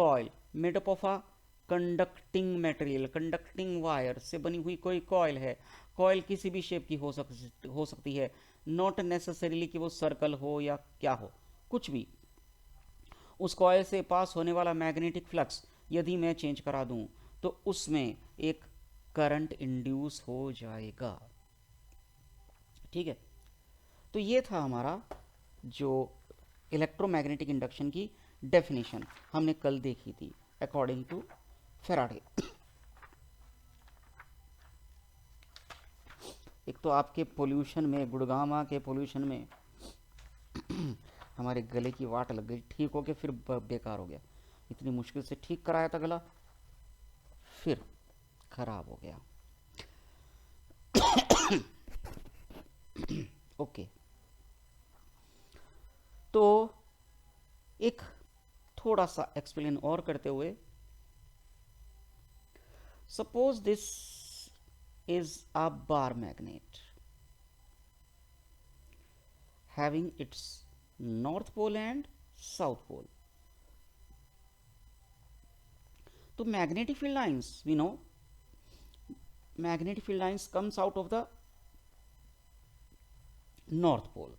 Coil made up of a conducting material, conducting wire से बनी हुई कोई कॉइल है। कॉइल किसी भी शेप की हो सकती है, नॉट नेसेसरीली कि वो सर्कल हो या क्या हो, कुछ भी। उस कॉइल से पास होने वाला मैग्नेटिक फ्लक्स यदि मैं चेंज करा दूं तो उसमें एक करंट इंड्यूस हो जाएगा। ठीक है, तो ये था हमारा जो इलेक्ट्रोमैग्नेटिक इंडक्शन की डेफिनेशन हमने कल देखी थी अकॉर्डिंग टू फैराडे। एक तो आपके पोल्यूशन में, गुड़गामा के पोल्यूशन में हमारे गले की वाट लग गई, ठीक हो के फिर बेकार हो गया। इतनी मुश्किल से ठीक कराया था गला, फिर खराब हो गया। ओके, तो एक थोड़ा सा एक्सप्लेन और करते हुए, suppose this is a bar magnet having its north pole and south pole. तो magnetic field lines, we know magnetic field lines comes out of the north pole,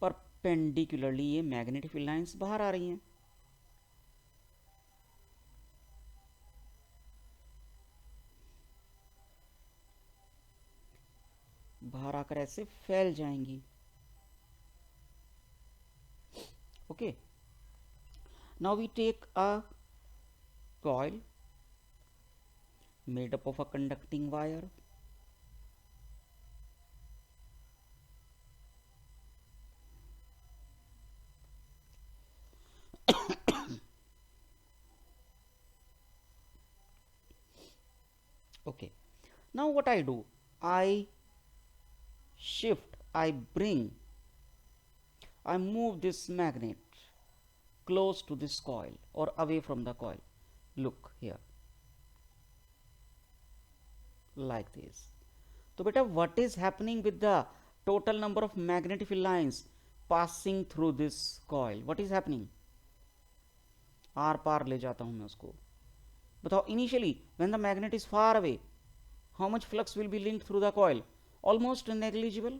perpendicularly ये magnetic field lines बाहर आ रही हैं। बाहर आकर ऐसे फैल जाएंगी। Okay, now we take a coil made up of a conducting wire, okay, now what I do, I shift, I move this magnet close to this coil or away from the coil. Look here, like this. So beta, what is happening with the total number of magnetic field lines passing through this coil? What is happening? आर पार ले जाता हूं मैं उसको। बताओ, initially when the magnet is far away, how much flux will be linked through the coil? Almost negligible.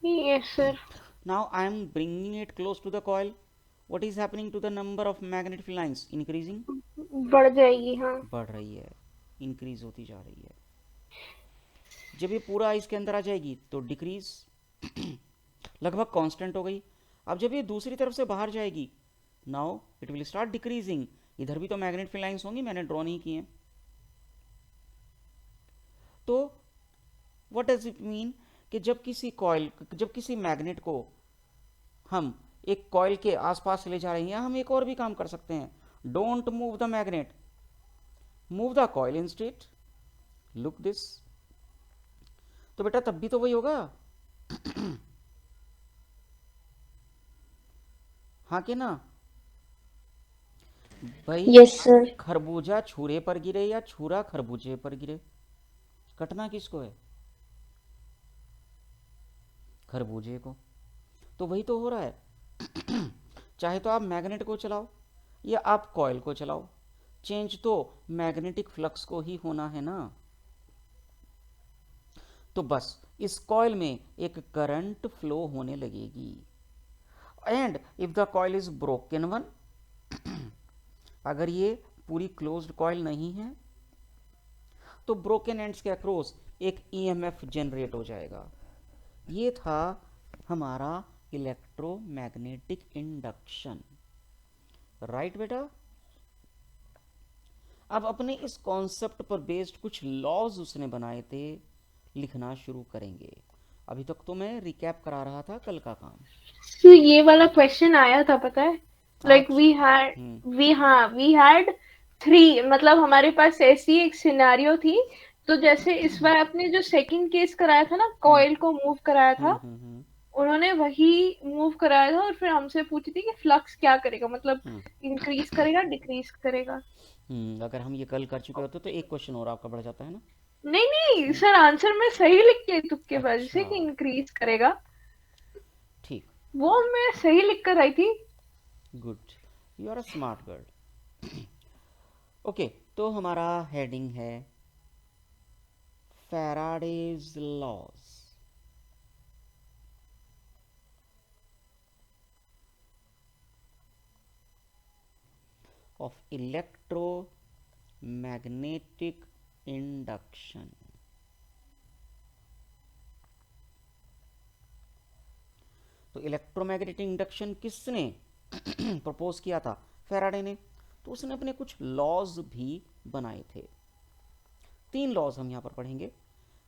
Yes, sir. Now I am bringing it close to the coil. What is happening to the number of magnetic field lines? Increasing. बढ़ जाएगी, हाँ। बढ़ रही है, increase होती जा रही है। जब ये पूरा इसके अंदर आ जाएगी तो डिक्रीज, लगभग कांस्टेंट हो गई। अब जब ये दूसरी तरफ से बाहर जाएगी, now it will start decreasing. इधर भी तो मैग्नेट फील्ड लाइंस होंगी, मैंने ड्रॉ नहीं की हैं। तो व्हाट डज इट मीन कि जब किसी मैग्नेट को हम एक कॉइल के आसपास ले जा रहे हैं, या हम एक और भी काम कर सकते हैं, don't move the magnet, move the coil instead. Look this. तो बेटा तब भी तो वही होगा, हाँ कि ना भाई? Yes sir. खरबूजा छुरे पर गिरे या छुरा खरबूजे पर गिरे, कटना किसको है? खरबूजे को। तो वही तो हो रहा है। चाहे तो आप मैग्नेट को चलाओ या आप कॉइल को चलाओ, चेंज तो मैग्नेटिक फ्लक्स को ही होना है ना। तो बस इस कॉइल में एक करंट फ्लो होने लगेगी। And if the coil is broken one, अगर ये पूरी क्लोज्ड कॉइल नहीं है तो ब्रोकन एंड्स के अक्रॉस एक ईएमएफ जनरेट हो जाएगा। ये था हमारा इलेक्ट्रोमैग्नेटिक इंडक्शन, राइट बेटा? अब अपने इस कॉन्सेप्ट पर बेस्ड कुछ लॉज उसने बनाए थे, लिखना शुरू करेंगे। अभी तक तो मैं रिकैप करा रहा था कल का काम। तो ये वाला क्वेश्चन आया था, पता है? लाइक वी हैड 3, मतलब हमारे पास ऐसी एक सिनेरियो थी। तो जैसे इस बार आपने जो सेकंड केस कराया था ना, कॉइल को मूव कराया था, उन्होंने वही मूव कराया था और फिर हमसे पूछी थी कि फ्लक्स क्या करेगा, मतलब इंक्रीज करेगा डिक्रीज करेगा। अगर हम ये कल कर चुके होते तो एक क्वेश्चन और आपका बढ़ जाता है ना। नहीं सर, आंसर में सही लिख के तुक्के बाजी से कि इंक्रीज करेगा, ठीक, वो मैं सही लिख कर आई थी। Good. You are a smart girl. Okay, तो हमारा हेडिंग है Faraday's laws of electromagnetic induction. तो इलेक्ट्रोमैग्नेटिक इंडक्शन किसने प्रपोज किया था? फैराडे ने। तो उसने अपने कुछ लॉज भी बनाए थे। 3 लॉज हम यहाँ पर पढ़ेंगे।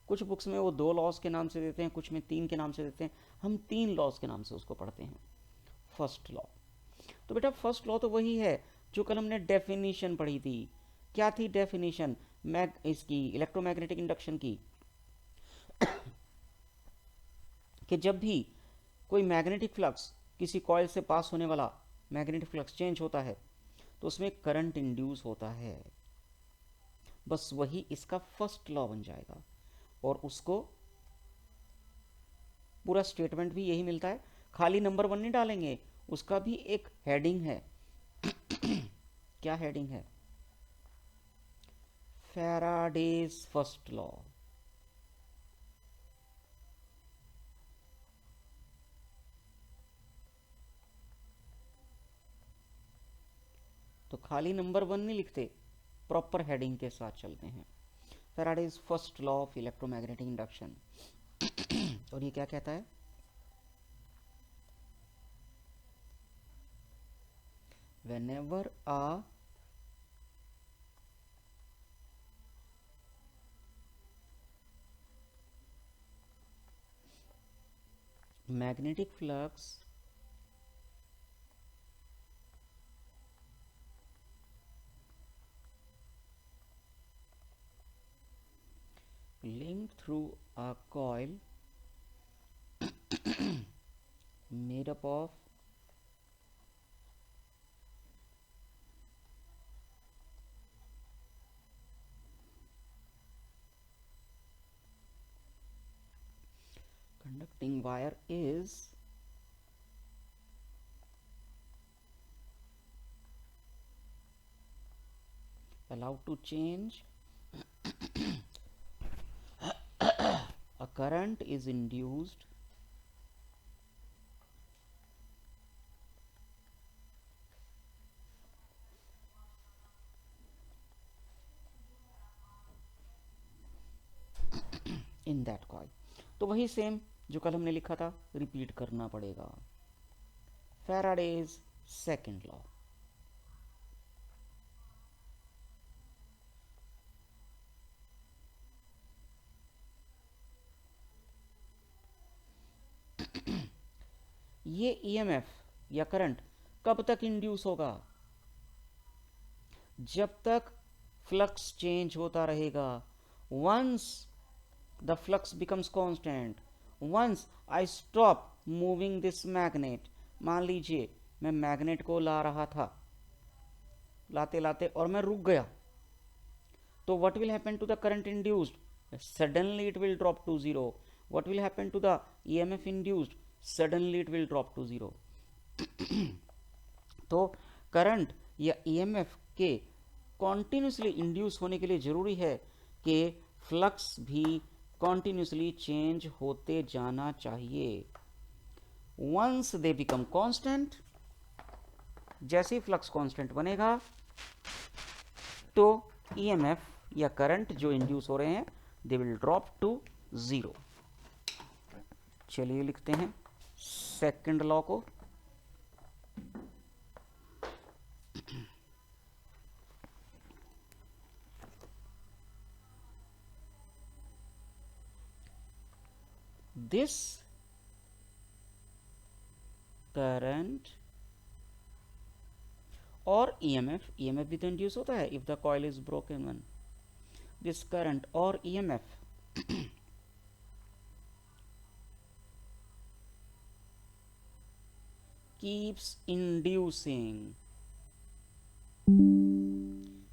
कुछ बुक्स में वो 2 लॉज के नाम से देते हैं, कुछ में 3 के नाम से देते हैं। हम 3 लॉज के नाम से उसको पढ़ते हैं। फर्स्ट लॉ, तो बेटा फर्स्ट लॉ तो वही है जो कल हमने डेफिनेशन पढ़ी थी। क्या थी डेफिनेशन इसकी इलेक्ट्रोमैग्नेटिक इंडक्शन की? कि जब भी कोई मैग्नेटिक फ्लक्स किसी कॉइल से पास होने वाला मैग्नेटिक फ्लक्स चेंज होता है तो उसमें करंट इंड्यूस होता है। बस वही इसका फर्स्ट लॉ बन जाएगा और उसको पूरा स्टेटमेंट भी यही मिलता है। खाली नंबर 1 नहीं डालेंगे, उसका भी एक हेडिंग है। क्या हेडिंग है? Faraday's first law. तो खाली नंबर 1 नहीं लिखते, प्रॉपर हेडिंग के साथ चलते हैं। Faraday's first law of electromagnetic induction. और ये क्या कहता है? whenever a magnetic flux linked through a coil made up of conducting wire is allowed to change a current is induced in that coil। तो वही सेम जो कल हमने लिखा था रिपीट करना पड़ेगा। Faraday's second law. ये ईएमएफ या करंट कब तक इंड्यूस होगा? जब तक फ्लक्स चेंज होता रहेगा। Once the flux becomes constant, once I stop moving this magnet. मान लीजिए मैं मैग्नेट को ला रहा था, लाते लाते और मैं रुक गया, तो what will happen to the current induced? Suddenly it will drop to zero. What will happen to the EMF induced? Suddenly it will drop to zero. तो करंट या ईएमएफ के कॉन्टिन्यूसली इंड्यूस होने के लिए जरूरी है कि फ्लक्स भी कॉन्टिन्यूसली चेंज होते जाना चाहिए। वंस दे बिकम कांस्टेंट, जैसे ही फ्लक्स कांस्टेंट बनेगा तो ईएमएफ या करंट जो इंड्यूस हो रहे हैं they will drop to zero. चलिए लिखते हैं सेकंड लॉ को। This current और EMF भी तो इंड्यूस होता है if the coil is broken one। This current और EMF keeps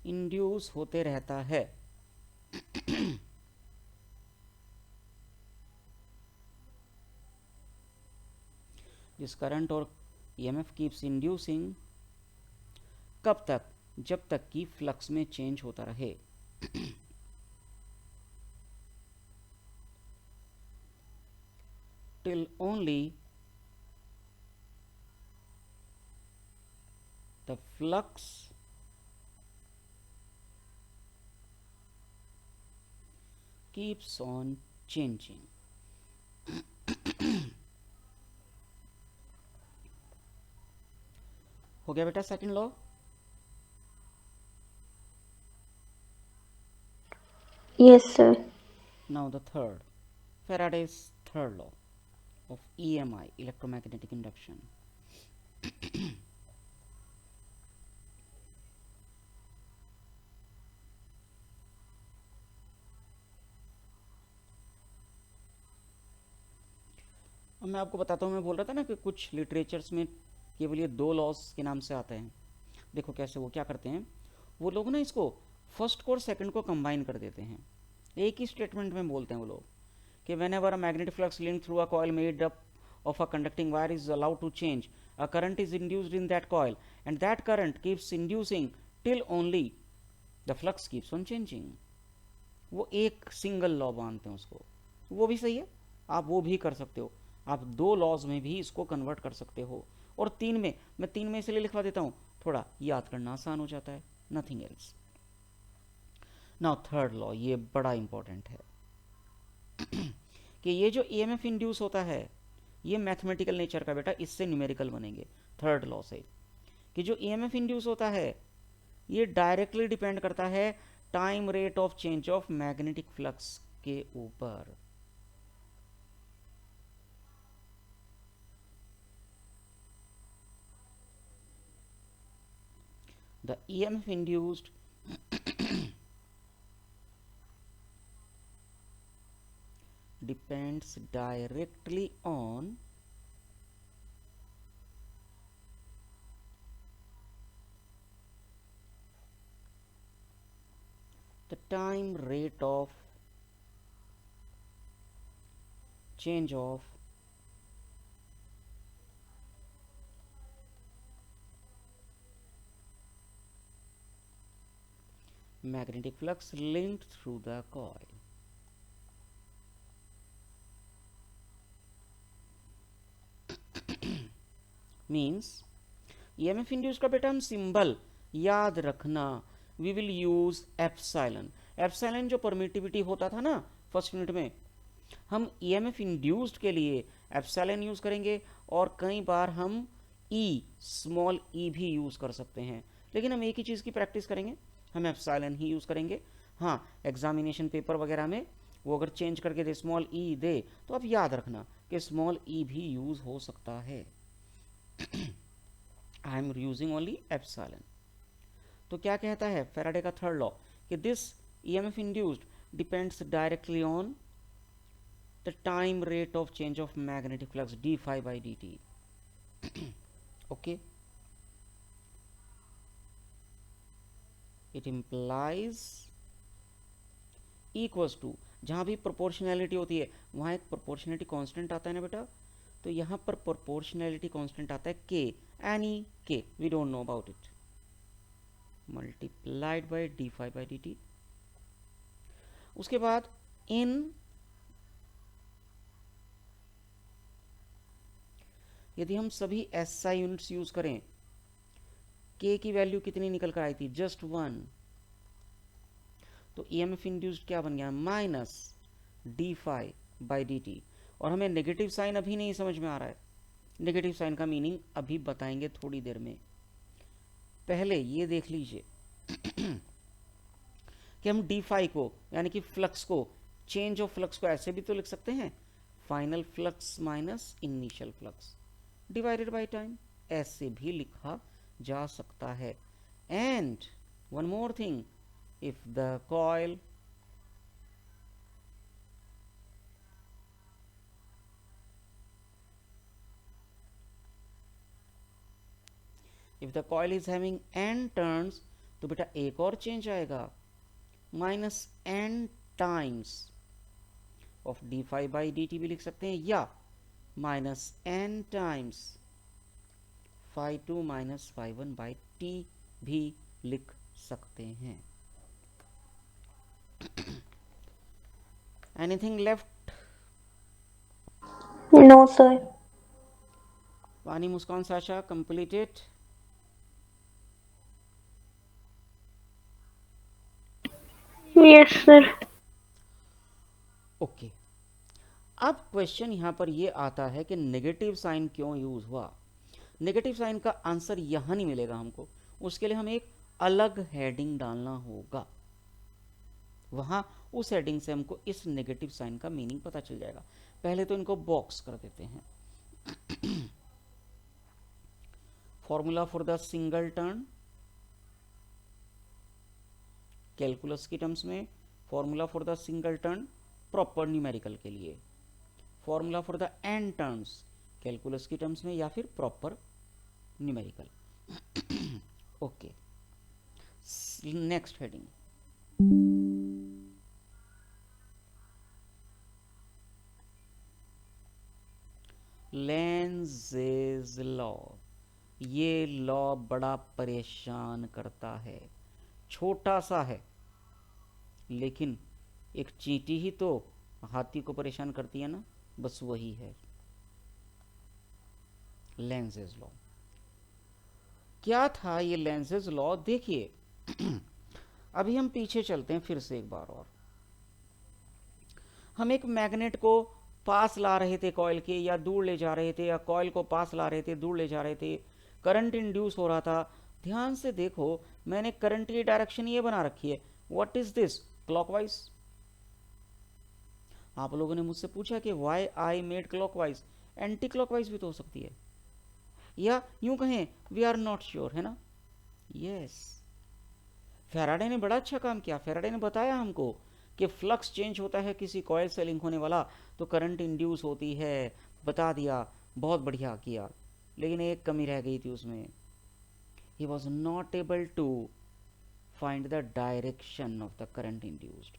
induce होते रहता है। This current or EMF keeps inducing कब तक? जब तक कि फ्लक्स में चेंज होता रहे। Till only the flux keeps on changing. हो गया बेटा second law? Yes, sir. Now the third, Faraday's third law of EMI, electromagnetic induction. अब मैं आपको बताता हूँ, मैं बोल रहा था ना कि कुछ लिटरेचर्स में केवल ये दो लॉज के नाम से आते हैं। देखो कैसे वो क्या करते हैं, वो लोग ना इसको फर्स्ट को और सेकंड को कंबाइन कर देते हैं, एक ही स्टेटमेंट में बोलते हैं वो लोग कि when ever a magnetic flux link through a coil made up of a conducting wire is allowed to change, a current is induced in that coil and that current keeps inducing till only the flux keeps on changing. वो एक single law मानते हैं उसको, वो भी सही है, आप वो भी कर सकते हो, आप दो लॉज में भी इसको कन्वर्ट कर सकते हो। और तीन में, मैं तीन में इसलिए लिखवा देता हूँ, थोड़ा याद करना आसान हो जाता है, nothing else. Now third law, ये बड़ा इंपॉर्टेंट है कि ये जो ईएमएफ इंड्यूस होता है ये मैथमेटिकल नेचर का बेटा, इससे न्यूमेरिकल बनेंगे। थर्ड लॉ से कि जो ईएमएफ इंड्यूस होता है ये डायरेक्टली डिपेंड करता है time rate of change of magnetic flux के ऊपर। The EMF induced depends directly on the time rate of change of magnetic flux linked through the coil. Means EMF induce का बेटा हम सिंबल याद रखना, we will use epsilon. Epsilon जो permittivity होता था ना फर्स्ट यूनिट में, हम ईएमएफ इंड्यूस्ड के लिए एप्सिलॉन यूज करेंगे और कई बार हम ई, स्मॉल ई भी यूज कर सकते हैं, लेकिन हम एक ही चीज़ की प्रैक्टिस करेंगे, हम एप्सिलॉन ही यूज करेंगे। हाँ, एग्जामिनेशन पेपर वगैरह में वो अगर चेंज करके दे, स्मॉल ई दे, तो आप याद रखना कि स्मॉल ई भी यूज हो सकता है। I am using only epsilon. तो क्या कहता है फैराडे का थर्ड लॉ कि this EMF induced depends directly on the time rate of change of magnetic flux D phi by D T. Okay, it implies equals to, जहां भी proportionality होती है वहां एक प्रोपोर्शनैलिटी कांस्टेंट आता है ना बेटा, तो यहाँ पर प्रोपोर्शनैलिटी कांस्टेंट आता है K, any K, we don't know about it, multiplied by D phi by D T. उसके बाद इन, यदि हम सभी एसआई यूनिट्स यूज करें, के की वैल्यू कितनी निकल कर आई थी, जस्ट 1, तो ईएमएफ इंड्यूस्ड क्या बन गया, minus D phi by D T. और हमें नेगेटिव साइन अभी नहीं समझ में आ रहा है, नेगेटिव साइन का मीनिंग अभी बताएंगे थोड़ी देर में। पहले ये देख लीजिए कि हम डी फाई को यानी कि फ्लक्स को, चेंज ऑफ फ्लक्स को ऐसे भी तो लिख सकते हैं, final flux minus initial flux divided by time, ऐसे भी लिखा जा सकता है। And one more thing, if the coil if the coil is having n turns, तो बेटा एक और चेंज आएगा, minus n times of D phi by D T भी लिख सकते हैं, या minus n times phi two minus phi one by T भी लिख सकते हैं। Anything left? No sir. वानी, Muskan, Sasha, completed? Yes sir. Okay, अब क्वेश्चन यहाँ पर ये आता है कि नेगेटिव साइन क्यों यूज हुआ। नेगेटिव साइन का आंसर यहाँ नहीं मिलेगा हमको, उसके लिए हमें एक अलग हेडिंग डालना होगा। वहां उस हेडिंग से हमको इस नेगेटिव साइन का मीनिंग पता चल जाएगा। पहले तो इनको बॉक्स कर देते हैं। Formula for the single turn, calculus की टर्म्स में formula for the single turn proper numerical के लिए, formula for the N terms calculus की टर्म्स में या फिर proper numerical. Okay, next heading, Lenz's law. ये लॉ बड़ा परेशान करता है, छोटा सा है लेकिन एक चींटी ही तो हाथी को परेशान करती है ना, बस वही है लेंज़ेज लॉ। क्या था ये लेंज़ेज लॉ? देखिए, अभी हम पीछे चलते हैं फिर से एक बार और। हम एक मैग्नेट को पास ला रहे थे कॉइल के, या दूर ले जा रहे थे, या कॉइल को पास ला रहे थे, दूर ले जा रहे थे, करंट इंड्यूस हो रहा था। ध्यान से देखो, मैंने करंट की डायरेक्शन ये बना रखी है, व्हाट इज दिस, क्लॉकवाइज। आप लोगों ने मुझसे पूछा कि why I made clockwise, anti clockwise भी तो हो सकती है, या यूं कहें वी आर नॉट श्योर, है ना। यस, फैराडे ने बड़ा अच्छा काम किया। फैराडे ने बताया हमको कि फ्लक्स चेंज होता है किसी कॉइल से लिंक होने वाला तो करंट इंड्यूस होती है, बता दिया, बहुत बढ़िया किया। लेकिन एक कमी रह गई थी उसमें, he was not able to find the direction of the current induced,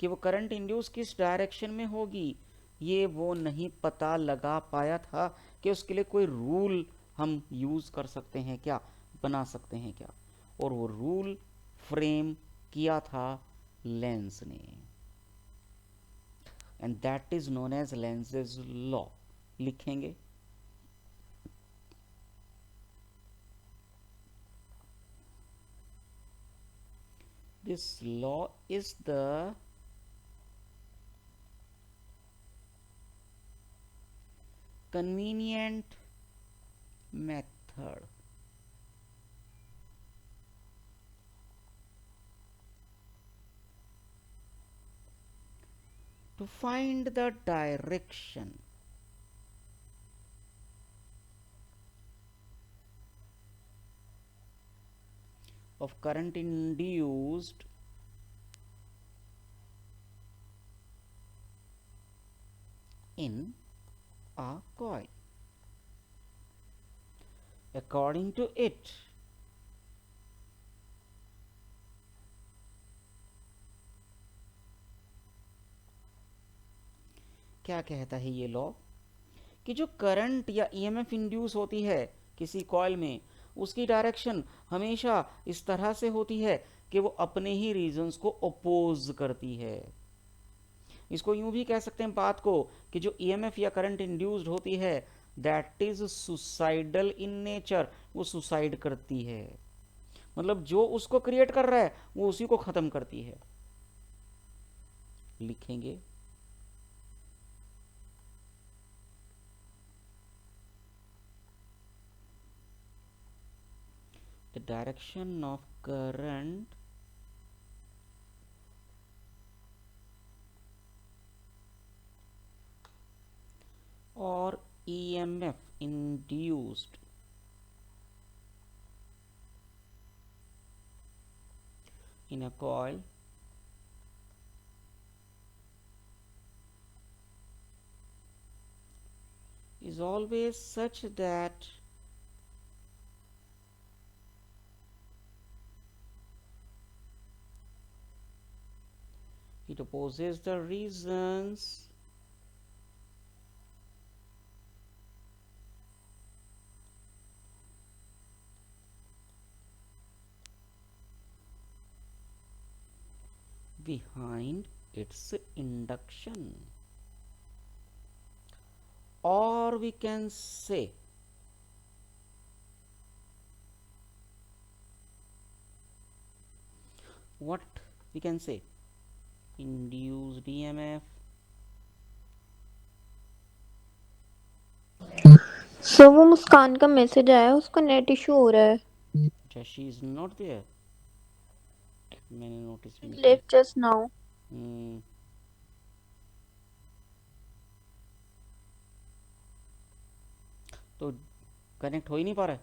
कि वो करंट इंड्यूस किस डायरेक्शन में होगी ये वो नहीं पता लगा पाया था, कि उसके लिए कोई रूल हम यूज कर सकते हैं क्या, बना सकते हैं क्या। और वो रूल फ्रेम किया था लेंस ने, and that is known as Lenz's law. लिखेंगे, this law is the convenient method to find the direction of current induced in a coil. According to it, क्या कहता है ये लॉ, कि जो करंट या ईएमएफ इंड्यूस होती है किसी कॉइल में, उसकी डायरेक्शन हमेशा इस तरह से होती है कि वो अपने ही रीजन्स को अपोज करती है। इसको यूं भी कह सकते हैं बात को, कि जो ईएमएफ या करंट इंड्यूस्ड होती है that is suicidal in nature, वो सुसाइड करती है, मतलब जो उसको क्रिएट कर रहा है वो उसी को खत्म करती है। लिखेंगे, the direction of current or EMF induced in a coil is always such that it opposes the reasons behind its induction, or we can say what we can say induced EMF. Sir वो मुस्कान का message आया, उसका net issue हो रहा है. अच्छा, she is not there, मैंने notice भी नहीं लेफ्ट जस्ट नाउ. किया. तो कनेक्ट हो ही नहीं पा रहा है.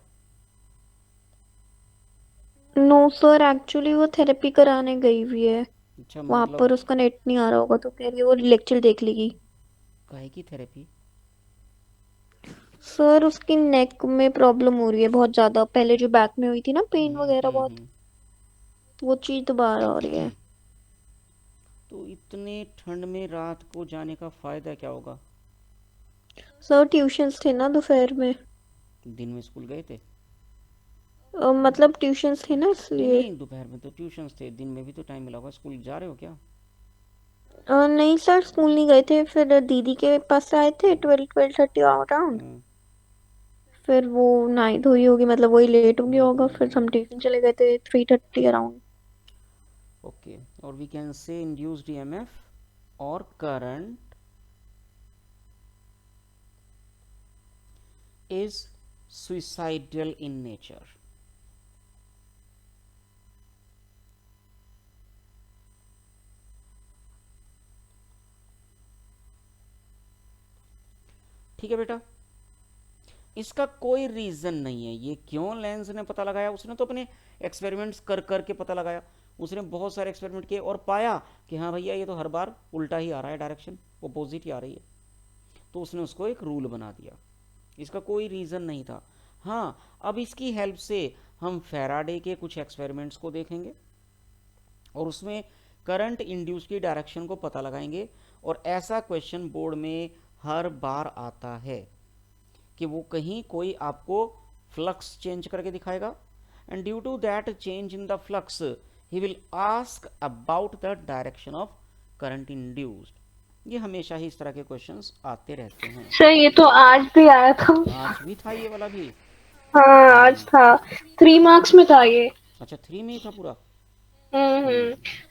नो सर, एक्चुअली वो थेरेपी कराने गई हुई है. अच्छा, वहाँ मतलब पर उसका नेट नहीं आ रहा होगा, तो कह रही है वो लेक्चर देख लेगी. काहे की थेरेपी? सर उसकी नेक में प्रॉब्लम हो रही है बहुत ज्यादा. पहले जो बैक में हुई थी ना पेन वगैरह बहुत, वो चीज दोबारा हो रही है. तो इतने ठंड में रात को जाने का फायदा क्या होगा? सर ट्यूशंस थे ना दोपहर में. दिन में स्कूल गए थे? मतलब ट्यूशंस थे ना नहीं इसलिए. नहीं, दोपहर में तो ट्यूशंस थे, दिन में भी तो टाइम मिला होगा. स्कूल जा रहे हो क्या? नहीं सर, स्कूल नहीं गए थे. फिर दीदी के पास आए थे 12-12:30 अराउंड. हाँ, फिर वो नहाई धोई होगी, मतलब वही लेट हो गया होगा. फिर हम ट्यूशन चले गए थे 3:30 अराउंड. ओके. और we can say induced EMF और current is suicidal in nature. ठीक है बेटा, इसका कोई रीजन नहीं है. ये क्यों लेंस ने पता लगाया? उसने तो अपने एक्सपेरिमेंट्स कर करके पता लगाया. उसने बहुत सारे एक्सपेरिमेंट किए और पाया कि हाँ भैया, ये तो हर बार उल्टा ही आ रहा है, डायरेक्शन अपोजिट ही आ रही है. तो उसने उसको एक रूल बना दिया. इसका कोई रीज़न नहीं था. हाँ, अब इसकी हेल्प से हम फैराडे के कुछ एक्सपेरिमेंट्स को देखेंगे और उसमें करंट इंड्यूस की डायरेक्शन को पता लगाएंगे. और ऐसा क्वेश्चन बोर्ड में हर बार आता है कि वो कहीं कोई आपको फ्लक्स चेंज करके दिखाएगा, and due to that change in the flux he will ask about the direction of current induced. ये हमेशा ही इस तरह के क्वेश्चंस आते रहते हैं. सर ये तो आज भी आया था. आज भी था ये वाला भी? हाँ आज था. 3 मार्क्स में था ये. अच्छा, 3 में ही था पूरा?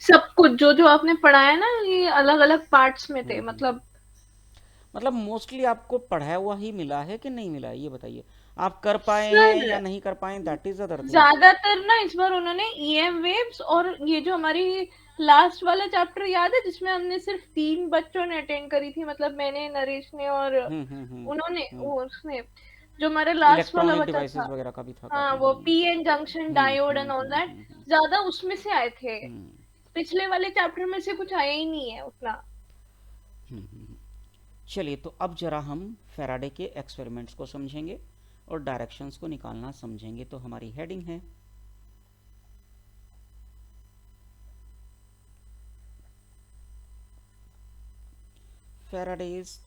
सब कुछ जो जो आपने पढ़ाया ना, ये अलग अलग पार्ट्स में थे. मतलब मोस्टली आपको पढ़ाया हुआ ही मिला है कि नहीं मिला है, ये बताइए. आप कर पाए सर, हैं या नहीं कर पाए, दैट इज अदर थिंग. ज्यादातर ना इस बार उन्होंने ईएम वेव्स और ये जो हमारी लास्ट वाला चैप्टर याद है जिसमें हमने सिर्फ 3 बच्चों ने अटेंड करी थी, मतलब मैंने, नरेश ने और उन्होंने, उसने जो हमारे लास्ट वाला इलेक्ट्रॉनिक बचा डिवाइसेस था. वगैरह का भी था हाँ, काफी. वो PN junction diode and all that, ज्यादा उसमें से आए थे. पिछले वाले चैप्टर में से कुछ आया ही नहीं है उतना. चलिए, तो अब जरा हम फैराडे के एक्सपेरिमेंट्स को समझेंगे और डायरेक्शंस को निकालना समझेंगे. तो हमारी हेडिंग है फैराडेज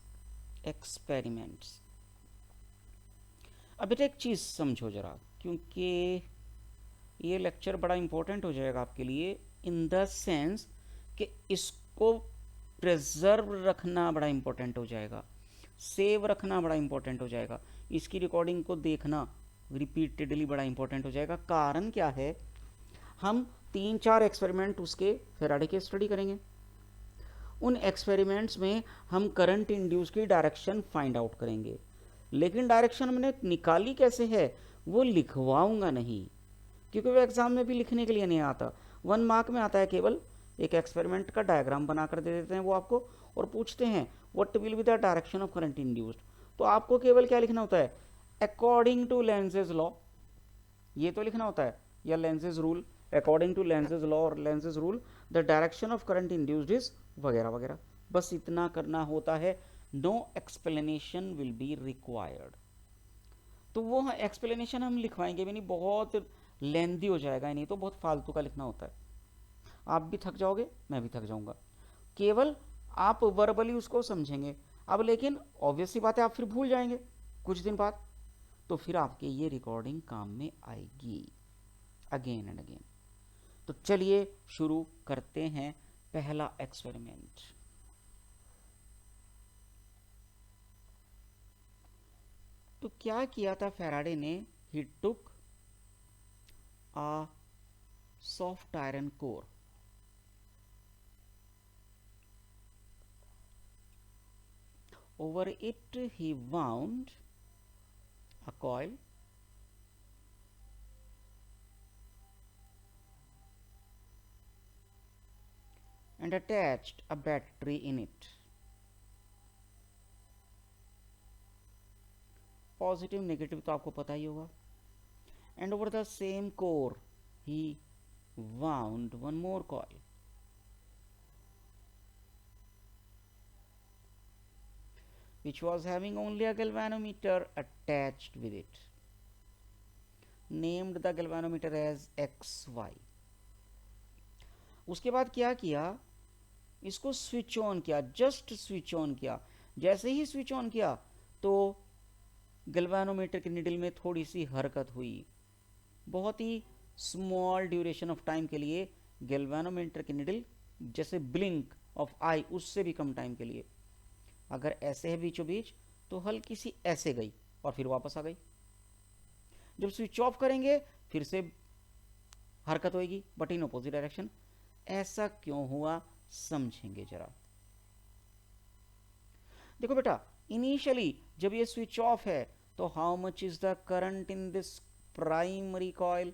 एक्सपेरिमेंट्स. अब बेटा एक चीज़ समझो जरा, क्योंकि ये लेक्चर बड़ा इंपॉर्टेंट हो जाएगा आपके लिए, इन द सेंस कि इसको प्रिजर्व रखना बड़ा इंपॉर्टेंट हो जाएगा, सेव रखना बड़ा इंपॉर्टेंट हो जाएगा, इसकी रिकॉर्डिंग को देखना रिपीटेडली बड़ा इंपॉर्टेंट हो जाएगा. कारण क्या है, हम 3-4 एक्सपेरिमेंट उसके फैराडे के स्टडी करेंगे. उन एक्सपेरिमेंट्स में हम करंट इंड्यूस की डायरेक्शन फाइंड आउट करेंगे, लेकिन डायरेक्शन हमने निकाली कैसे है वो लिखवाऊंगा नहीं, क्योंकि वो एग्जाम में भी लिखने के लिए नहीं आता. 1 मार्क में आता है केवल एक एक्सपेरिमेंट का डायग्राम बनाकर दे देते हैं वो आपको, और पूछते हैं what will be the direction of current induced. तो आपको केवल क्या लिखना होता है, अकॉर्डिंग टू लेंजेज लॉ, ये तो लिखना होता है, या Lenz's rule, according to Lenz's law और Lenz's rule the direction of current induced is वगैरह वगैरह. बस इतना करना होता है. No explanation will be required. तो वो एक्सप्लेनेशन हम लिखवाएंगे भी नहीं, बहुत लेंदी हो जाएगा, नहीं तो बहुत फालतू का लिखना होता है. आप भी थक जाओगे, मैं भी थक जाऊंगा. केवल आप वर्बली उसको समझेंगे. अब लेकिन ऑब्वियस सी बात है, आप फिर भूल जाएंगे कुछ दिन बाद, तो फिर आपके ये रिकॉर्डिंग काम में आएगी अगेन एंड अगेन. तो चलिए शुरू करते हैं पहला एक्सपेरिमेंट। तो क्या किया था फैराडे ने? ही टुक a soft iron core, over it he wound a coil and attached a battery in it. Positive negative तो आपको पता ही होगा। And over the same core he wound one more coil, which was having only a galvanometer attached with it. Named the galvanometer as XY. उसके बाद क्या किया? इसको switch on किया, जस्ट स्विच ऑन किया। जैसे ही स्विच ऑन किया तो गैल्वेनोमीटर की निडल में थोड़ी सी हरकत हुई। बहुत ही स्मॉल ड्यूरेशन ऑफ टाइम के लिए गैल्वेनोमीटर की निडल जैसे ब्लिंक ऑफ आई, उससे भी कम टाइम के लिए अगर ऐसे है बीचों बीच तो हल्की सी ऐसे गई और फिर वापस आ गई। जब स्विच ऑफ करेंगे फिर से हरकत होगी, बट इन अपोजिट डायरेक्शन। ऐसा क्यों हुआ समझेंगे जरा। देखो बेटा, इनिशियली जब ये स्विच ऑफ है तो how much is the current in this primary coil?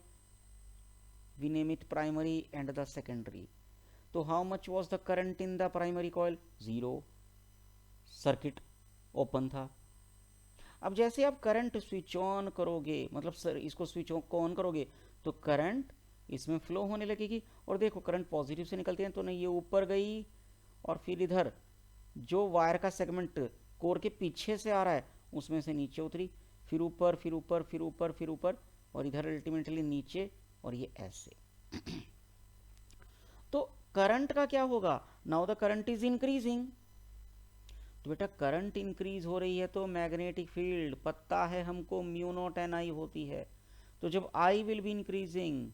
We name it primary and the secondary. तो how much was the current in the primary coil? 0। Circuit open था। अब जैसे आप करंट स्विच ऑन करोगे, मतलब sir इसको switch on करोगे तो करंट इसमें फ्लो होने लगेगी। और देखो करंट पॉजिटिव से निकलते हैं तो नहीं, ये ऊपर गई और फिर इधर जो वायर का सेगमेंट कोर के पीछे से आ रहा है उसमें से नीचे उतरी, फिर ऊपर, फिर ऊपर, फिर ऊपर, फिर ऊपर, और इधर अल्टीमेटली नीचे, और ये ऐसे। तो करंट का क्या होगा? Now the current is increasing. तो बेटा करंट इंक्रीज हो रही है तो मैग्नेटिक फील्ड पता है हमको म्यू नॉट एन आई होती है। तो जब आई विल बी इंक्रीजिंग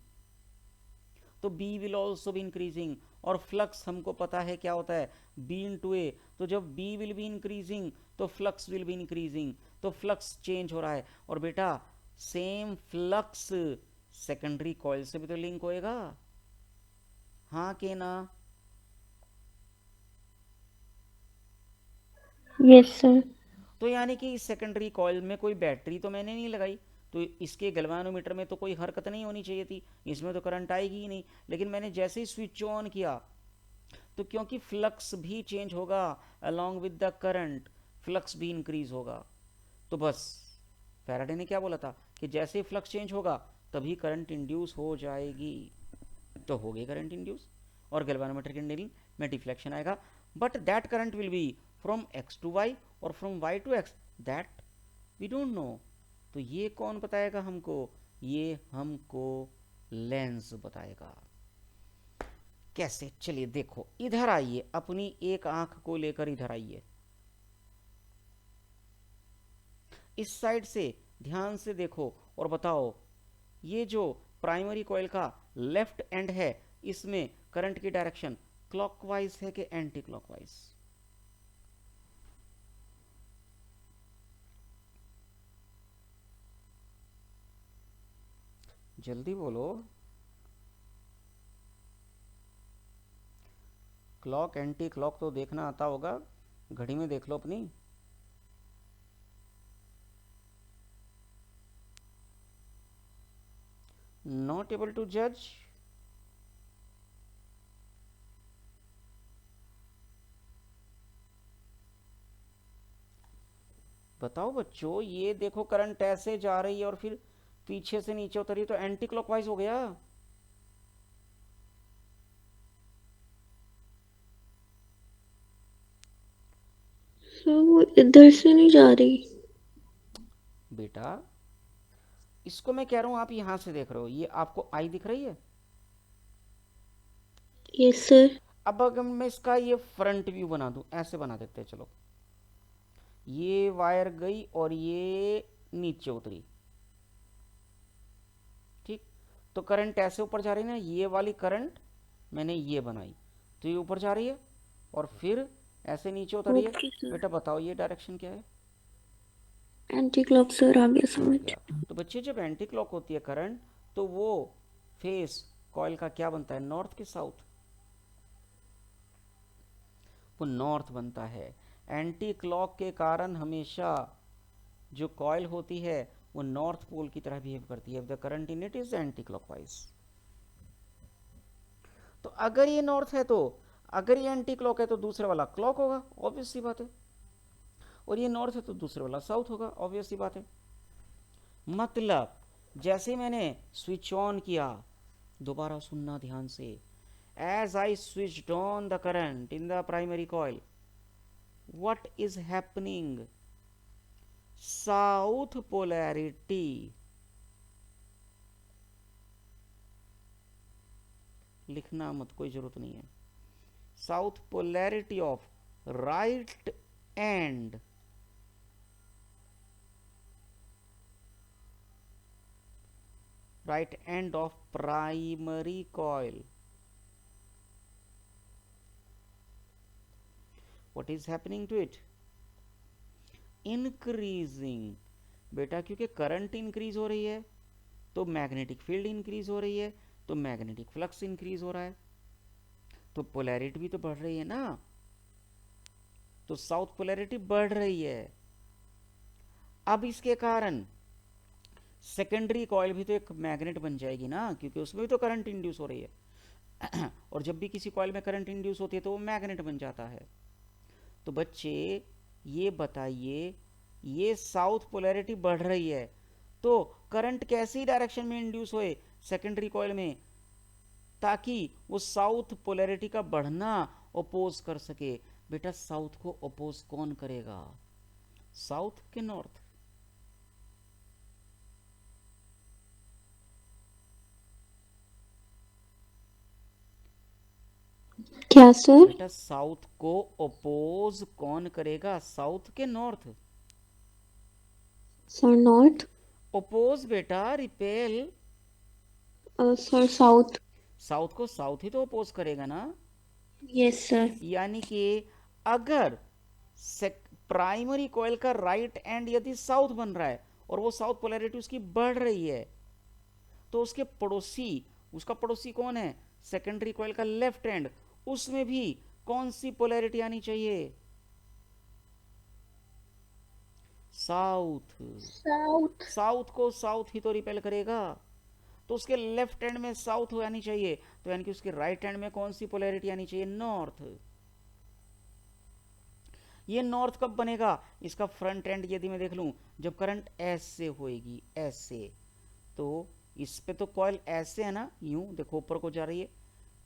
तो B will also be increasing. और फ्लक्स हमको पता है क्या होता है, बी इंटू ए। तो जब बी विल बी इंक्रीजिंग तो फ्लक्स विल बी इंक्रीजिंग। तो फ्लक्स चेंज हो रहा है। और बेटा सेम फ्लक्स सेकेंडरी कॉइल से भी तो लिंक होएगा, हाँ के ना? Yes sir. तो यानी कि इस सेकेंडरी कॉइल में कोई बैटरी तो मैंने नहीं लगाई, तो इसके गैल्वेनोमीटर में तो कोई हरकत नहीं होनी चाहिए थी, इसमें तो करंट आएगी ही नहीं। लेकिन मैंने जैसे ही स्विच ऑन किया तो क्योंकि फ्लक्स भी चेंज होगा along with the current, flux भी इंक्रीज होगा। तो बस फैराडे ने क्या बोला था कि जैसे ही फ्लक्स चेंज होगा तभी करंट इंड्यूस हो जाएगी। तो हो गई करंट इंड्यूस और गैल्वेनोमीटर की नीडल में डिफ्लेक्शन आएगा। But that current will be from X to Y और from Y to X, that we don't know. तो ये कौन बताएगा हमको? ये हमको लेंस बताएगा। कैसे? चलिए देखो, इधर आइए, अपनी एक आंख को लेकर इधर आइए, इस साइड से ध्यान से देखो और बताओ ये जो प्राइमरी कॉइल का लेफ्ट एंड है इसमें करंट की डायरेक्शन क्लॉकवाइज है कि एंटी क्लॉकवाइज? जल्दी बोलो। क्लॉक एंटी क्लॉक तो देखना आता होगा, घड़ी में देख लो अपनी। नॉट एबल टू जज? बताओ बच्चों, ये देखो करंट ऐसे जा रही है और फिर पीछे से नीचे उतरी तो एंटी क्लॉकवाइज हो गया। सर वो इधर से नहीं जा रही। बेटा इसको मैं कह रहा हूं, आप यहां से देख रहे हो, ये आपको आई दिख रही है? Yes sir. अब अगर मैं इसका ये फ्रंट व्यू बना दूं, ऐसे बना देते हैं, चलो। ये वायर गई और ये नीचे उतरी, ठीक? तो करंट ऐसे ऊपर जा रही है ना, ये वाली करंट मैंने ये बनाई। तो ये ऊपर जा रही है और फिर ऐसे नीचे उतर रही है। ओके सर, बेटा बताओ ये डायरेक्शन क्या है? एंटी क्लॉक सर, आ गया आ समझ। गया। तो बच्चे जब एंटी क्लॉक होती है करंट, तो वो फेस कॉइल का क्या बनता है, नॉर्थ के साउथ? वो नॉर्थ बनता है। एंटी क्लॉक के कारण हमेशा जो कॉइल होती है वो नॉर्थ पोल की तरह बिहेव करती है। The current in it is anti clockwise. तो अगर ये नॉर्थ है, तो अगर ये एंटी क्लॉक है तो दूसरे वाला क्लॉक होगा, ऑब्वियस सी बात है। और ये नॉर्थ है तो दूसरे वाला साउथ होगा, ऑब्वियस सी बात है। मतलब जैसे मैंने स्विच ऑन किया, दोबारा सुनना ध्यान से, as I switched on the current in the primary coil, what is happening? South polarity लिखना मत, कोई जरूरत नहीं है। South polarity of right end of primary coil, what is happening to it? Increasing. बेटा क्योंकि करंट इंक्रीज हो रही है तो मैग्नेटिक फील्ड इंक्रीज हो रही है, तो मैग्नेटिक फ्लक्स इंक्रीज हो रहा है, तो पोलैरिटी भी तो बढ़ रही है ना। तो साउथ पोलैरिटी बढ़ रही है। अब इसके कारण सेकेंडरी कॉइल भी तो एक मैग्नेट बन जाएगी ना, क्योंकि उसमें भी तो करंट इंड्यूस हो रही है। और जब भी किसी कॉइल में करंट इंड्यूस होती है तो वो मैग्नेट बन जाता है। तो बच्चे ये बताइए, ये साउथ पोलैरिटी बढ़ रही है तो करंट कैसी डायरेक्शन में इंड्यूस होए सेकेंडरी कॉइल में, ताकि वो साउथ पोलैरिटी का बढ़ना अपोज कर सके। बेटा साउथ को अपोज कौन करेगा, साउथ के नॉर्थ? क्या सर? बेटा साउथ को अपोज कौन करेगा, साउथ के नॉर्थ? Sir north. अपोज बेटा, रिपेल। Sir south. साउथ को साउथ ही तो अपोज करेगा ना। Yes sir. यानी कि अगर प्राइमरी कॉइल का राइट एंड यदि साउथ बन रहा है और वो साउथ पोलैरिटी उसकी बढ़ रही है, तो उसके पड़ोसी, उसका पड़ोसी कौन है, सेकेंडरी कॉइल का लेफ्ट एंड, उसमें भी कौन सी पोलैरिटी आनी चाहिए, साउथ। साउथ। साउथ को साउथ ही तो रिपेल करेगा, तो उसके लेफ्ट हैंड में साउथ आनी चाहिए, तो यानी कि उसके राइट हैंड में कौन सी पोलैरिटी आनी चाहिए, नॉर्थ। ये नॉर्थ कब बनेगा, इसका फ्रंट एंड यदि मैं देख लूं, जब करंट ऐसे होएगी, ऐसे, तो इस पे तो कॉइल ऐसे है ना, यूं देखो ऊपर को जा रही है,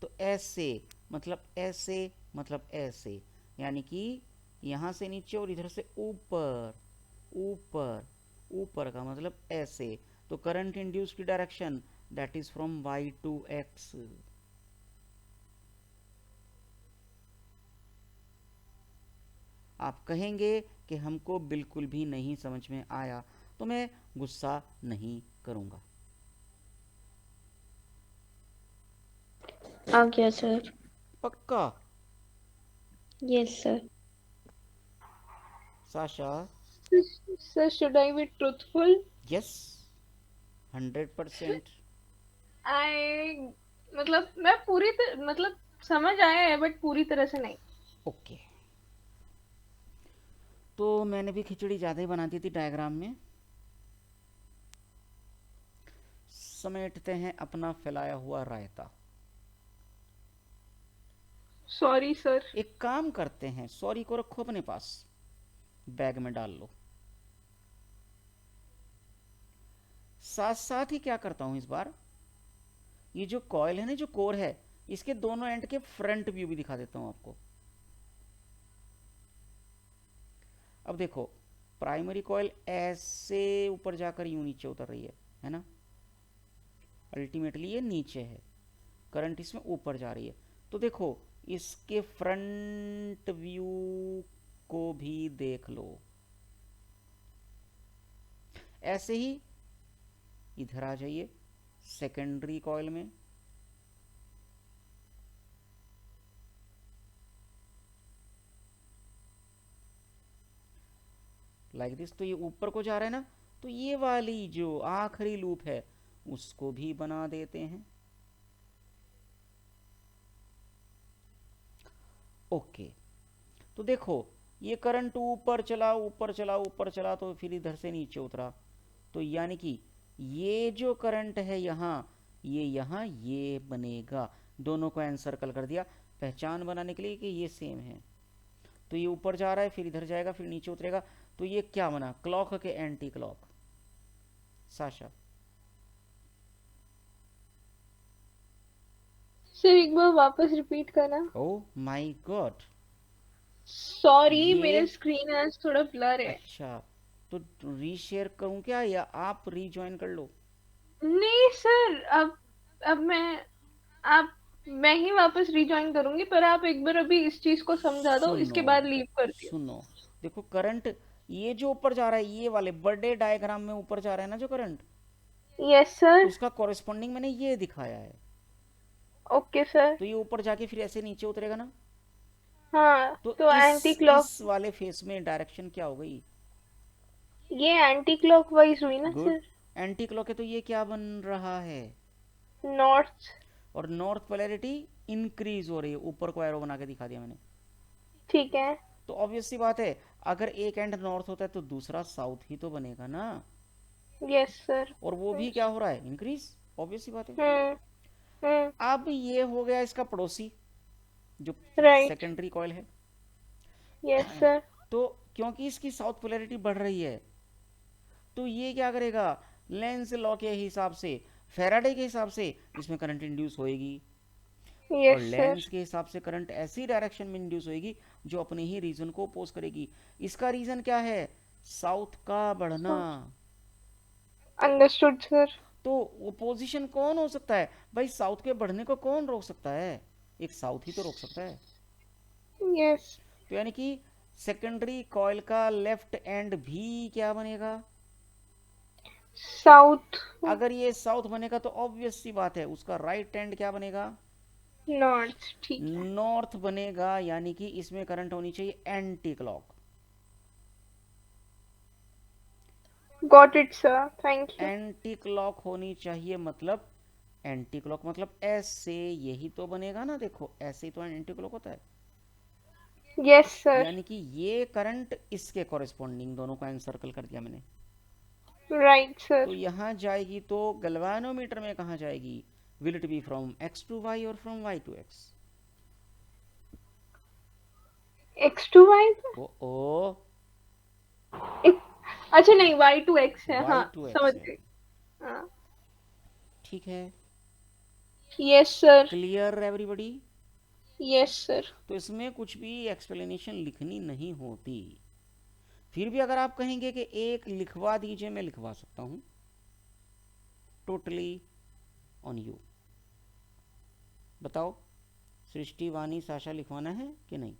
तो ऐसे मतलब ऐसे मतलब ऐसे, यानी कि यहां से नीचे और इधर से ऊपर, ऊपर ऊपर का मतलब ऐसे। तो करंट इंड्यूस की direction that is from y to x। आप कहेंगे कि हमको बिल्कुल भी नहीं समझ में आया, तो मैं गुस्सा नहीं करूंगा। आ गया सर। पक्का? Yes sir. Sasha? Sir, should I be truthful? Yes, 100%। I मतलब मैं मतलब समझ आया है बट पूरी तरह से नहीं। ओके, तो मैंने भी खिचड़ी ज़्यादा ही बना दी थी डायग्राम में। समेटते हैं अपना फैलाया हुआ रायता। Sorry sir. एक काम करते हैं, सॉरी को रखो अपने पास, बैग में डाल लो। साथ साथ ही क्या करता हूं इस बार, ये जो कॉइल है ना, जो कोर है, इसके दोनों एंड के फ्रंट व्यू भी दिखा देता हूं आपको। अब देखो, प्राइमरी कॉइल ऐसे ऊपर जाकर यूं नीचे उतर रही है ना, अल्टीमेटली ये नीचे है, करंट इसमें ऊपर जा रही है। तो देखो इसके फ्रंट व्यू को भी देख लो, ऐसे ही इधर आ जाइए सेकेंडरी कॉइल में, लाइक दिस। तो ये ऊपर को जा रहा है ना, तो ये वाली जो आखिरी लूप है उसको भी बना देते हैं। ओके, तो देखो ये करंट ऊपर चला ऊपर चला ऊपर चला तो फिर इधर से नीचे उतरा, तो यानी कि ये जो करंट है यहाँ ये बनेगा। दोनों को एनसर्कल कर दिया पहचान बनाने के लिए कि ये सेम है। तो ये ऊपर जा रहा है, फिर इधर जाएगा, फिर नीचे उतरेगा, तो ये क्या बना, क्लॉक के एंटी क्लॉक। साशा सर एक बार वापस रिपीट करना। ओह माय गॉड, सॉरी ये मेरा स्क्रीन आज थोड़ा ब्लर है। अच्छा, तो रीशेयर करूं क्या या आप रीजॉइन कर लो? नहीं सर, अब मैं ही वापस रिजॉइन करूंगी, पर आप एक बार अभी इस चीज को समझा दो, सुनो इसके बाद लीव कर दियो। सुनो, देखो करंट ये जो ऊपर जा रहा है, ये वाले बड़े डायग्राम में ऊपर जा रहा है ना जो करंट, यस सर। उसका कॉरेस्पॉन्डिंग मैंने ये दिखाया है। Okay sir. तो ये ऊपर जाके फिर ऐसे नीचे उतरेगा ना, हाँ, तो तो एंटी क्लॉक, इस वाले फेस में डायरेक्शन क्या हो गई? ये एंटी क्लॉकवाइज हुई ना गुड, सर। एंटी क्लॉक है, तो ये क्या बन रहा है? नॉर्थ। और नॉर्थ पोलैरिटी इंक्रीज हो रही है, ऊपर को एरो बना के दिखा दिया मैंने। ठीक है। तो ऑब्वियस सी बात है, अगर एक एंड नॉर्थ होता है तो दूसरा साउथ ही तो बनेगा ना, यस सर। और वो भी क्या हो रहा है, इंक्रीज, ऑब्वियस सी बात है। हम्म। अब ये हो गया इसका पड़ोसी जो राइट। सेकेंडरी कॉइल है। Yes sir. तो क्योंकि इसकी साउथ पोलैरिटी बढ़ रही है, तो ये क्या करेगा, लेंस लॉ के हिसाब से, फैराडे के हिसाब से इसमें करंट इंड्यूस होएगी, और यस लेंस सर। के हिसाब से करंट ऐसी डायरेक्शन में इंड्यूस होएगी जो अपने ही रीजन को अपोज करेगी। इसका रीजन क्या है, साउथ का बढ़ना। Understood sir. तो ओपोजिशन कौन हो सकता है भाई, साउथ के बढ़ने को कौन रोक सकता है, एक साउथ ही तो रोक सकता है। यस। तो यानी कि सेकेंडरी कॉइल का लेफ्ट एंड भी क्या बनेगा, साउथ। अगर ये साउथ बनेगा तो ऑब्वियस सी बात है उसका राइट एंड क्या बनेगा, नॉर्थ। ठीक है। नॉर्थ बनेगा। यानी कि इसमें करंट होनी चाहिए anti clock. Got it sir, thank you. Anti clock होनी चाहिए, मतलब एंटी क्लॉक मतलब ऐसे, यही तो बनेगा ना, देखो ऐसे ही तो एंटी क्लॉक होता है। Yes sir. यानी कि ये करंट इसके कॉरेस्पॉन्डिंग, दोनों को एनसर्कल कर दिया मैंने। राइट तो सर। यहां जाएगी तो गैल्वेनोमीटर में कहां जाएगी, will it be from x to y और from y to x? X to y. ओ अच्छा नहीं, वाई टू एक्स है। हाँ, y टू x समझ है, गई। हाँ। ठीक है, yes sir. Clear everybody? Yes sir. तो इसमें कुछ भी एक्सप्लेनेशन लिखनी नहीं होती। फिर भी अगर आप कहेंगे कि एक लिखवा दीजिए, मैं लिखवा सकता हूं, टोटली ऑन यू। बताओ सृष्टि, वानी, साशा लिखवाना है कि नहीं?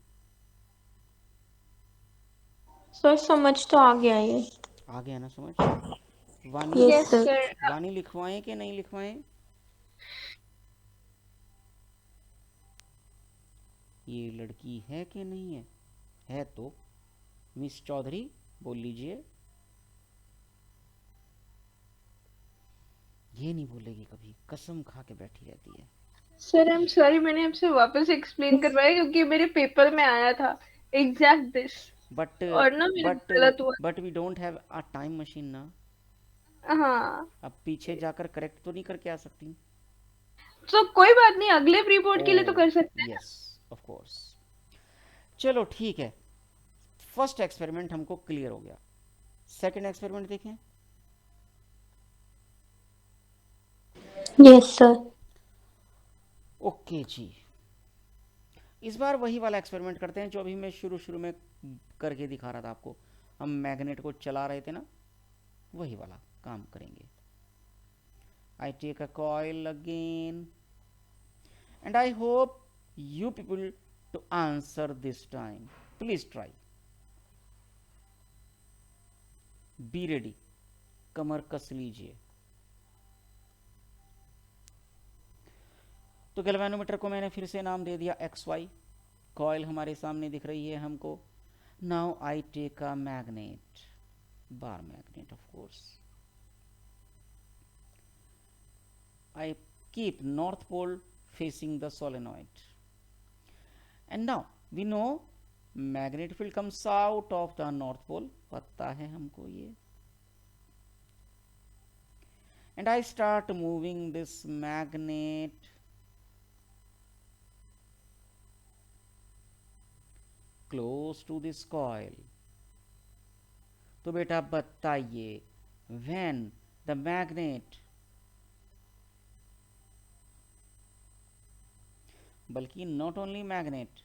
सर समझ तो आ गया ये। आ गया ना समझ? वानी, यस यस सर। सर। वानी लिखवाएं कि नहीं लिखवाएं? ये लड़की है कि नहीं है? है तो मिस चौधरी बोल लीजिए। ये नहीं बोलेगी कभी, कसम खा के बैठी रहती है। सर आई एम सॉरी, मैंने आपसे वापस एक्सप्लेन करवाया क्योंकि मेरे पेपर में आया था एग्जैक्ट दिस, बट और ना मेरा बट गलत हुआ। But we don't have a time machine ना, हाँ, अब पीछे जाकर करेक्ट तो नहीं करके आ सकती। तो कोई बात नहीं, अगले प्री बोर्ड के लिए तो कर सकते हैं। Yes of course. चलो ठीक है, फर्स्ट एक्सपेरिमेंट हमको क्लियर हो गया। सेकंड एक्सपेरिमेंट देखें। Yes sir. ओके जी, इस बार वही वाला एक्सपेरिमेंट करते हैं जो अभी मैं शुरू में करके दिखा रहा था आपको। हम मैग्नेट को चला रहे थे ना, वही वाला काम करेंगे। I take a coil again and I hope you people to answer this time. Please try, be ready, कमर कस लीजिए। तो गैल्वेनोमीटर को मैंने फिर से नाम दे दिया XY। कॉइल हमारे सामने दिख रही है हमको। Now I take a magnet, bar magnet, of course. I keep north pole facing the solenoid. And now we know magnetic field comes out of the north pole, पता है हमको ये. And I start moving this magnet close to this coil. तो बेटा बताइए, when the magnet, बल्कि not only magnet,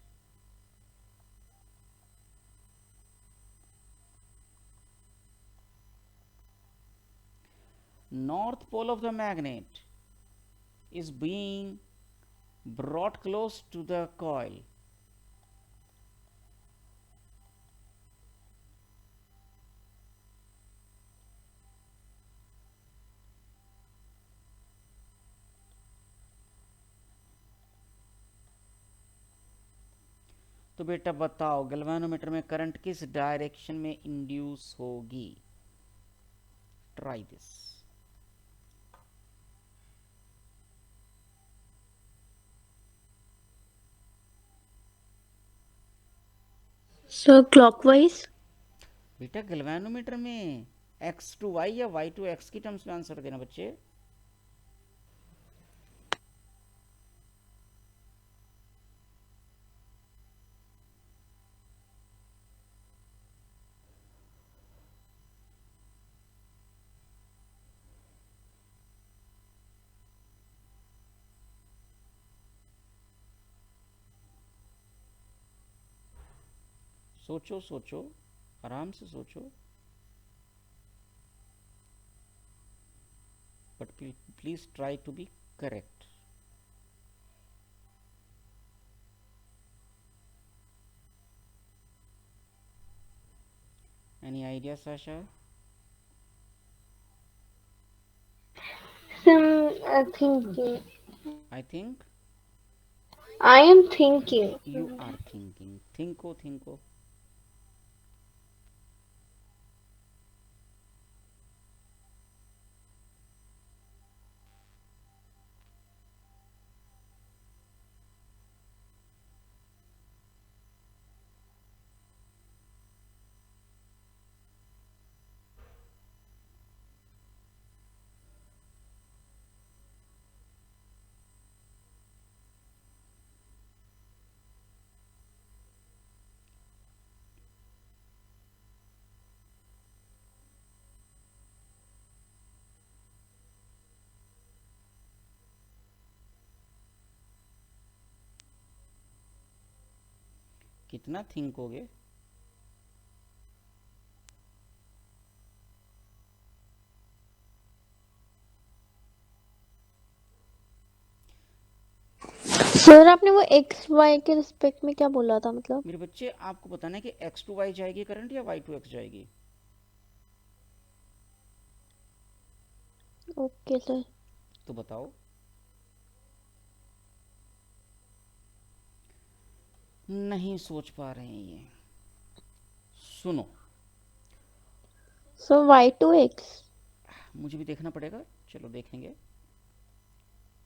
north pole of the magnet is being brought close to the coil. तो बेटा बताओ गैल्वेनोमीटर में करंट किस डायरेक्शन में इंड्यूस होगी. Try this. Sir clockwise. बेटा गैल्वेनोमीटर में x टू y या y टू x की टर्म्स में आंसर देना बच्चे. सोचो सोचो, आराम से सोचो, but please try to be correct. Any idea Sasha? Thinking. I think I am thinking. you are thinking. Thinko. कितना थिंकोगे? सर आपने वो एक्स वाई के रिस्पेक्ट में क्या बोला था, मतलब? मेरे बच्चे आपको बताना है कि x टू y जाएगी करंट या y टू x जाएगी. Okay sir. तो बताओ. नहीं सोच पा रहे हैं ये. सुनो, सर वाई टू एक्स. मुझे भी देखना पड़ेगा. चलो देखेंगे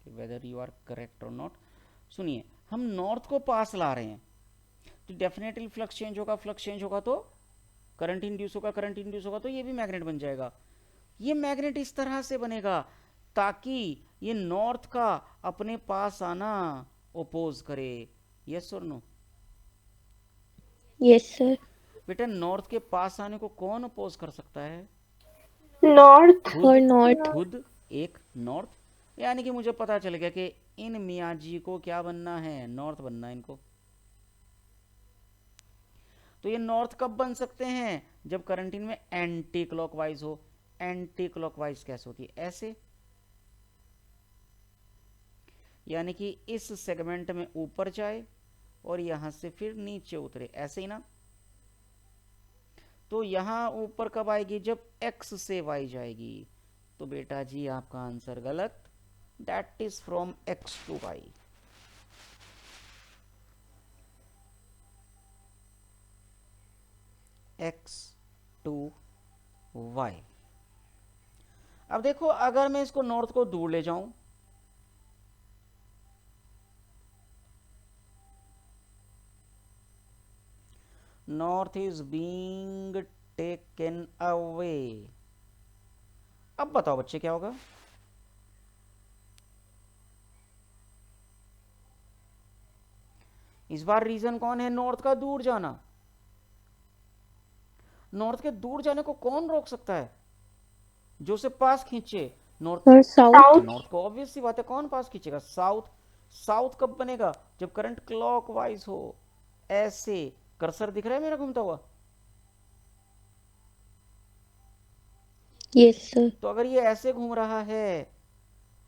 कि वेदर यू आर करेक्ट और नॉट. सुनिए, हम नॉर्थ को पास ला रहे हैं तो डेफिनेटली फ्लक्स चेंज होगा तो करंट इंड्यूस होगा तो ये भी मैग्नेट बन जाएगा. ये मैग्नेट इस तरह से बनेगा ताकि ये नॉर्थ का अपने पास आना ओपोज करे. यस और नो? Yes sir. बेटा नॉर्थ के पास आने को कौन अपोज कर सकता है? North. और नॉट. खुद एक नॉर्थ. यानी कि मुझे पता चल गया कि इन मियाँ जी को क्या बनना है, नॉर्थ बनना है इनको. तो ये नॉर्थ कब बन सकते हैं? जब करंट इनमें एंटी क्लॉकवाइज हो. एंटी क्लॉकवाइज कैसे होती है? ऐसे, यानी कि इस सेगमेंट में ऊपर जाए और यहां से फिर नीचे उतरे. ऐसे ही ना? तो यहां ऊपर कब आएगी? जब x से y जाएगी. तो बेटा जी आपका आंसर गलत. That is from x to y. x to y। अब देखो अगर मैं इसको नॉर्थ को दूर ले जाऊं, north is being taken away. अब बताओ बच्चे क्या होगा? इस बार रीजन कौन है नॉर्थ का दूर जाना? नॉर्थ के दूर जाने को कौन रोक सकता है? जो उसे पास खींचे। नॉर्थ, और साउथ। साउथ। नॉर्थ को ऑब्वियस सी बात है कौन पास खींचेगा? साउथ। साउथ कब बनेगा? जब करंट क्लॉकवाइज हो। ऐसे कर्सर दिख रहा है मेरा घूमता हुआ? Yes sir. तो अगर ये ऐसे घूम रहा है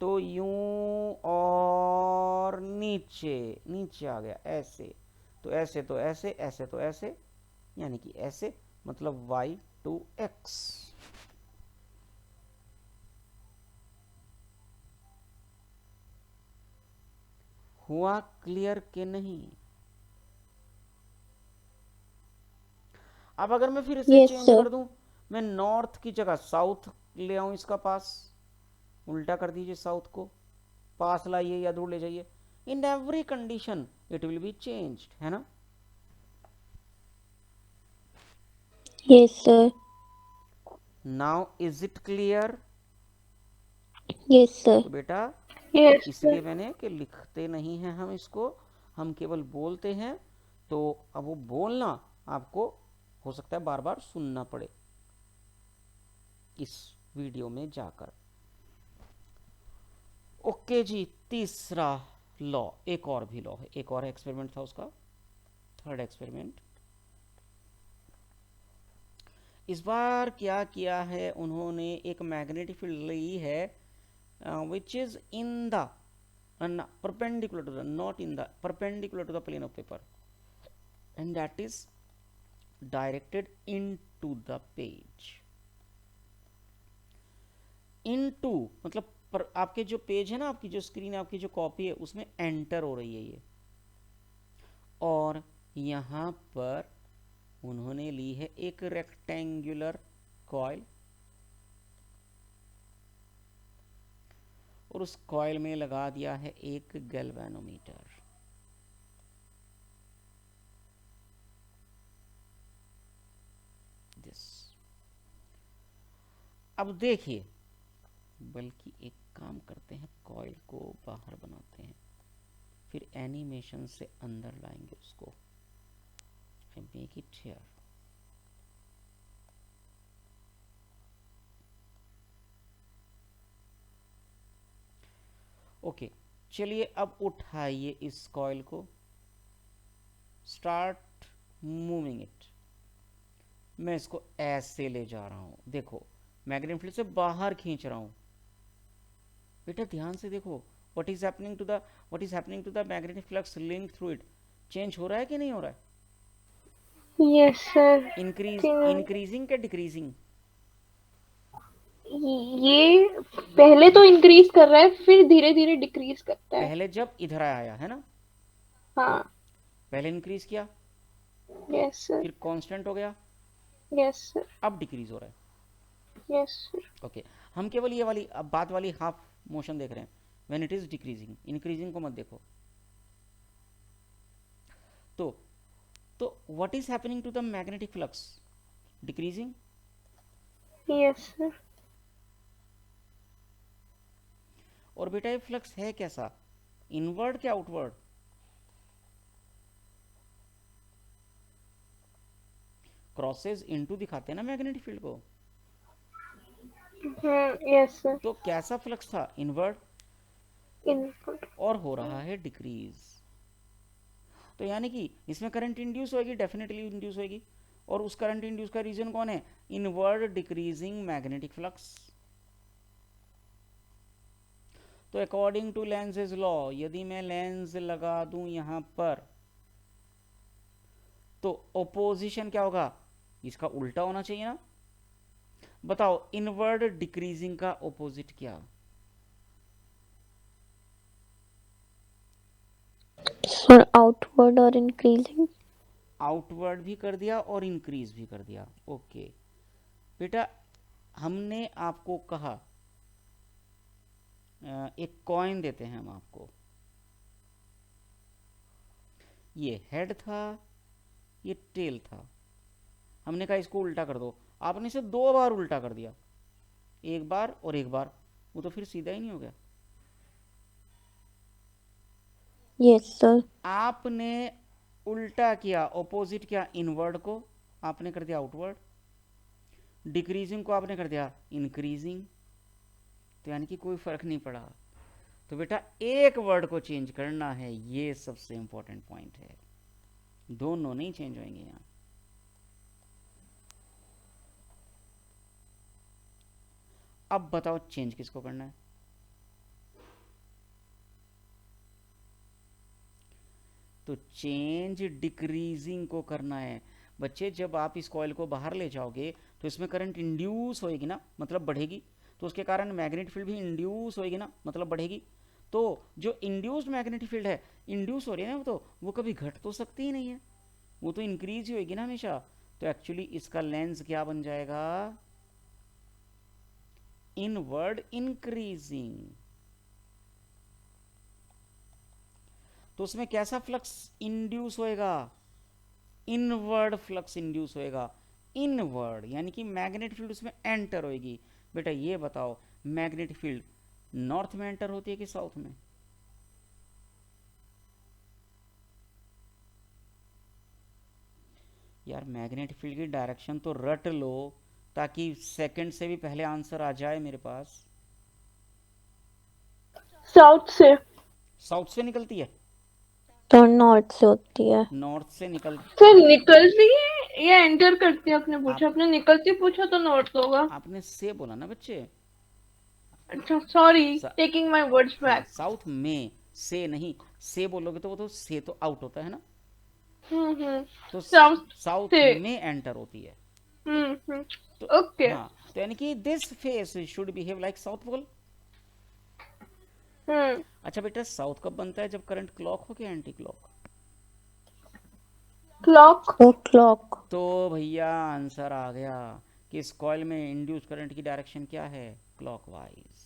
तो यूं और नीचे, नीचे आ गया ऐसे, तो ऐसे तो ऐसे, ऐसे तो ऐसे, यानी कि ऐसे, मतलब y टू x। हुआ क्लियर के नहीं? अब अगर मैं फिर इसे यस चेंज सर। कर दूं, मैं नॉर्थ की जगह साउथ ले आऊं इसका पास, उल्टा कर दीजिए, साउथ को पास लाइए या दूर ले जाइए, in every condition it will be changed, है ना? Yes sir. Now is it clear? Yes sir. तो बेटा यस इसलिए सर। मैंने कि लिखते नहीं हैं हम इसको, हम केवल बोलते हैं। तो अब वो बोलना आपको हो सकता है बार बार सुनना पड़े इस वीडियो में जाकर। ओके जी, तीसरा लॉ, एक और भी लॉ है, एक और एक्सपेरिमेंट था उसका, थर्ड एक्सपेरिमेंट। इस बार क्या किया है उन्होंने, एक मैग्नेटिक फील्ड ली है which is in the perpendicular to the, not in the, perpendicular to the plane of paper, and that is directed into the page। into मतलब आपके जो पेज है ना, आपकी जो स्क्रीन है, आपकी जो कॉपी है, उसमें एंटर हो रही है ये। और यहाँ पर उन्होंने ली है एक रेक्टेंगुलर कॉइल, और उस कॉइल में लगा दिया है एक गैल्वेनोमीटर। दिस, अब देखिए, बल्कि एक काम करते हैं, कॉइल को बाहर बनाते हैं, फिर एनिमेशन से अंदर लाएंगे उसको। I make it here. Okay, चलिए अब उठाइए इस कॉइल को, स्टार्ट मूविंग इट। मैं इसको ऐसे ले जा रहा हूं, देखो मैग्नेटिक फील्ड से बाहर खींच रहा हूं। बेटा ध्यान से देखो, what is happening to the, what is happening to the magnetic flux link through it, change हो रहा है कि नहीं हो रहा है? Yes sir. इंक्रीजिंग क्या डिक्रीजिंग? ये पहले तो इंक्रीज कर रहा है, फिर धीरे धीरे डिक्रीज करता है। पहले जब इधर आया है ना, हाँ। पहले इंक्रीज किया, यस सर। फिर कांस्टेंट हो गया, यस सर। अब डिक्रीज हो रहा है। Yes sir. ओके, हम केवल ये वाली अब बात वाली हाफ मोशन देख रहे हैं, when it is decreasing, increasing को मत देखो। तो what is happening to the magnetic flux? Decreasing. Yes sir. और बेटा ये फ्लक्स है कैसा, इनवर्ड क्या आउटवर्ड? क्रॉसेस इनटू दिखाते हैं ना मैग्नेटिक फील्ड को। Yes sir. तो कैसा फ्लक्स था, इनवर्ड, इनपुट। और हो रहा है डिक्रीज। तो यानी कि इसमें करंट इंड्यूस होगी, डेफिनेटली इंड्यूस होगी, और उस करंट इंड्यूस का रीजन कौन है? Inward decreasing magnetic flux. तो अकॉर्डिंग टू लेंज़ेज लॉ, यदि मैं लेंस लगा दूं यहां पर, तो ओपोजिशन क्या होगा? इसका उल्टा होना चाहिए ना। बताओ इनवर्ड डिक्रीजिंग का ओपोजिट क्या? सर आउटवर्ड और इंक्रीजिंग। आउटवर्ड भी कर दिया और इंक्रीज भी कर दिया। ओके बेटा, हमने आपको कहा एक कॉइन देते हैं हम आपको, ये हेड था, ये टेल था, हमने कहा इसको उल्टा कर दो, आपने इसे 2 बार उल्टा कर दिया, एक बार और एक बार, वो तो फिर सीधा ही नहीं हो गया। Yes sir. आपने उल्टा किया, ऑपोजिट किया इनवर्ड को, आपने कर दिया आउटवर्ड, डिक्रीजिंग को आपने कर दिया इंक्रीजिंग, तो यानी कि कोई फर्क नहीं पड़ा। तो बेटा एक वर्ड को चेंज करना है, ये सबसे इंपॉर्टेंट पॉइंट है, दोनों नहीं चेंज होंगे यहां। अब बताओ चेंज किसको करना है? तो चेंज डिक्रीजिंग को करना है। बच्चे जब आप इस कॉइल को बाहर ले जाओगे तो इसमें करंट इंड्यूस होएगी ना, मतलब बढ़ेगी, तो उसके कारण मैग्नेटिक फील्ड भी इंड्यूस होएगी ना, मतलब बढ़ेगी। तो जो इंड्यूस्ड मैग्नेटिक फील्ड है, इंड्यूस हो रही है ना, तो वो कभी घट तो सकती ही नहीं है, वो तो इंक्रीज ही होएगी ना हमेशा। तो एक्चुअली इसका लेंस क्या बन जाएगा? Inward increasing. तो उसमें कैसा फ्लक्स इंड्यूस होएगा? इनवर्ड फ्लक्स इंड्यूस होएगा, इनवर्ड, यानी कि मैग्नेटिक फील्ड उसमें एंटर होएगी। बेटा ये बताओ मैग्नेटिक फील्ड नॉर्थ में एंटर होती है कि साउथ में? यार मैग्नेटिक फील्ड की डायरेक्शन तो रट लो ताकि सेकंड से भी पहले आंसर आ जाए मेरे पास। साउथ से। साउथ से निकलती है? तो नॉर्थ से होती है। नॉर्थ से निकल सर निकलती है या एंटर करती है? आपने पूछा, आपने निकलती पूछा तो नॉर्थ होगा। आपने से बोला ना बच्चे। अच्छा sorry, taking my words back. South में से नहीं, से बोलोगे तो वो तो से तो आउट होता है ना, तो साउथ में एंटर होती है। तो ओके। हाँ, तो यानी कि this face should behave like south pole. अच्छा बेटा साउथ कब बनता है? जब करंट क्लॉक हो कि एंटी क्लॉक? क्लॉक। क्लॉक। तो भैया आंसर आ गया कि इस कॉइल में इंड्यूस करंट की डायरेक्शन क्या है? क्लॉकवाइज।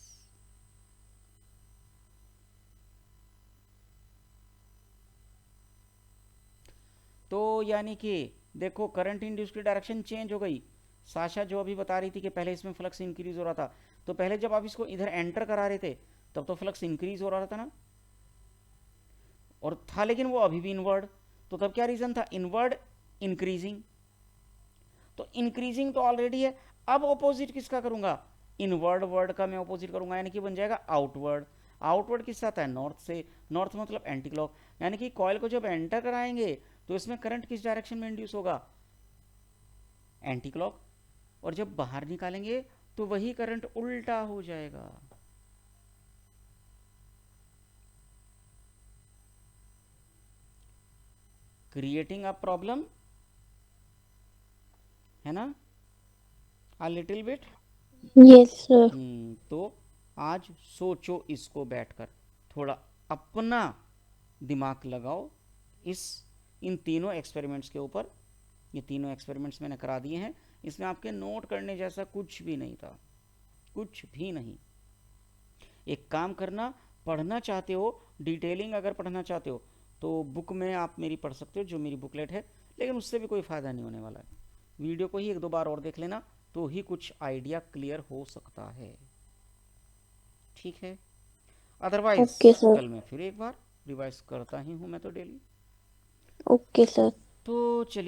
तो यानी कि देखो करंट इंड्यूस की डायरेक्शन चेंज हो गई। साशा जो अभी बता रही थी कि पहले इसमें फ्लक्स इंक्रीज हो रहा था, तो पहले जब आप इसको इधर एंटर करा रहे थे तब तो फ्लक्स इंक्रीज हो रहा था ना, और था लेकिन वो अभी भी इनवर्ड, तो तब क्या रीजन था? Inward increasing. तो इंक्रीजिंग तो ऑलरेडी है, अब ऑपोजिट किसका करूंगा? इनवर्ड वर्ड का मैं ऑपोजिट करूंगा, यानी कि बन जाएगा आउटवर्ड। आउटवर्ड किससे आता है? नॉर्थ से। नॉर्थ मतलब एंटी क्लॉक, यानी कि कॉइल को जब एंटर कराएंगे तो इसमें करंट किस डायरेक्शन में इंड्यूस होगा? Anti clock. और जब बाहर निकालेंगे तो वही करंट उल्टा हो जाएगा। क्रिएटिंग अ प्रॉब्लम है ना, a little bit. Yes sir. तो आज सोचो इसको बैठकर, थोड़ा अपना दिमाग लगाओ इन तीनों एक्सपेरिमेंट्स के ऊपर। ये तीनों एक्सपेरिमेंट्स मैंने करा दिए हैं, इसमें आपके नोट करने जैसा कुछ भी नहीं था, कुछ भी नहीं। एक काम करना, पढ़ना चाहते हो, डिटेलिंग अगर पढ़ना चाहते हो तो बुक में आप मेरी पढ़ सकते हो, जो मेरी बुकलेट है, लेकिन उससे भी कोई फ़ायदा नहीं होने वाला है। वीडियो को ही 1-2 बार और देख लेना तो ही कुछ आइडिया क्लियर हो सकता है, ठीक है? Otherwise okay sir. कल मैं फिर एक बार रिवाइज करता ही हूँ, मैं तो डेली। Okay sir. तो चलिए।